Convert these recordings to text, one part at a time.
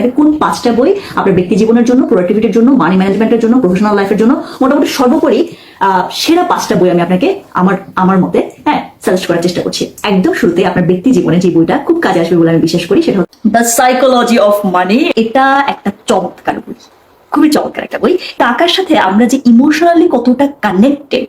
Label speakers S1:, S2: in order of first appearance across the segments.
S1: আপনাকে কোন 5টা বই আপনার ব্যক্তি জীবনের জন্য, প্রোডাক্টিভিটির জন্য, মানি ম্যানেজমেন্টের জন্য, প্রফেশনাল লাইফের জন্য মোটামুটি সর্বোপরি সেরা 5টা বই আমি আপনাকে আমার মতে সাজেস্ট করার চেষ্টা করছি। একদম শুরুতে আপনার ব্যক্তি জীবনে যে বইটা খুব কাজে আসবে বলে আমি বিশ্বাস করি সেটা হচ্ছে দ্য সাইকোলজি অফ মানি। এটা একটা চমৎকার বই, খুবই চমৎকার একটা বই। টাকার সাথে আমরা যে ইমোশনালি কতটা কানেক্টেড,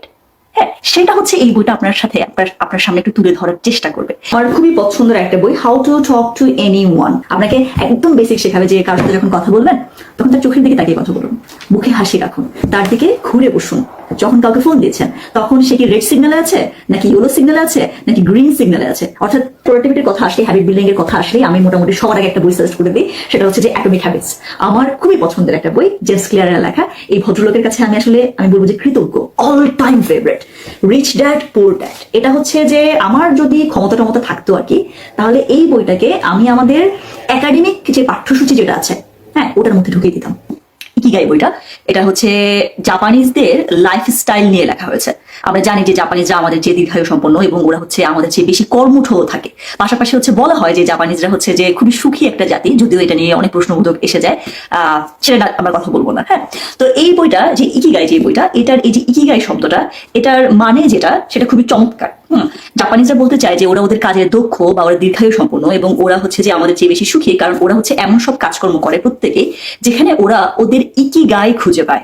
S1: সেটা হচ্ছে এই বইটা আপনার সাথে আপনার সামনে একটু তুলে ধরার চেষ্টা করবে। আমার খুবই পছন্দের একটা বই, how to talk to anyone. আপনাকে একদম বেসিক শেখাবে যে কারোর সাথে যখন কথা বলবেন তখন তার চোখের দিকে তাকিয়ে কথা বলুন, মুখে হাসি রাখুন, তার দিকে ঘুরে বসুন। যখন কাউকে ফোন দিচ্ছেন তখন সে কি রেড সিগন্যালে আছে নাকি ইয়েলো সিগন্যালে আছে নাকি গ্রিন সিগন্যালে আছে। অর্থাৎ প্রোডাক্টিভিটির কথা আসলে, হ্যাবিট বিল্ডিং এর কথা আসলে আমি মোটামুটি সবার আগে একটা বই সাজেস্ট করে দিই, সেটা হচ্ছে যে অ্যাটমিক হ্যাবিটস। আমার খুবই পছন্দের একটা বই, জেমস ক্লিয়ারের লেখা। এই ভদ্রলোকের কাছে আমি বলবো যে কৃতজ্ঞ, all time favourite. Rich dad poor dad, এটা হচ্ছে যে আমার যদি ক্ষমতা থাকতো আর কি, তাহলে এই বইটাকে আমি আমাদের একাডেমিক যে পাঠ্যসূচি যেটা আছে ওটার মধ্যে ঢুকিয়ে দিতাম। ইকিগাই বইটা, এটা হচ্ছে জাপানিজদের লাইফস্টাইল নিয়ে লেখা হয়েছে। আমরা জানি যে জাপানিজরা আমাদের যে দীর্ঘায়ু সম্পন্ন এবং ওরা হচ্ছে আমাদের চেয়ে বেশি কর্মঠ থাকে। পাশাপাশি হচ্ছে বলা হয় যে জাপানিজরা হচ্ছে যে খুবই সুখী একটা জাতি, যদিও এটা নিয়ে অনেক প্রশ্নবোধক এসে যায়, সেটা আমরা কথা বলবো না। তো এই বইটা যে ইকিগাই, যে বইটা, এটার এই যে ইকিগাই শব্দটা, এটার মানে যেটা সেটা খুবই চমৎকার। জাপানিজরা বলতে চায় যে ওরা ওদের কাজের দক্ষ বা ওরা দীর্ঘায়ু সম্পন্ন এবং ওরা হচ্ছে যে আমাদের চেয়ে বেশি সুখী, কারণ ওরা হচ্ছে এমন সব কাজকর্ম করে প্রত্যেকে যেখানে ওরা ওদের ইকিগাই খুঁজে পায়।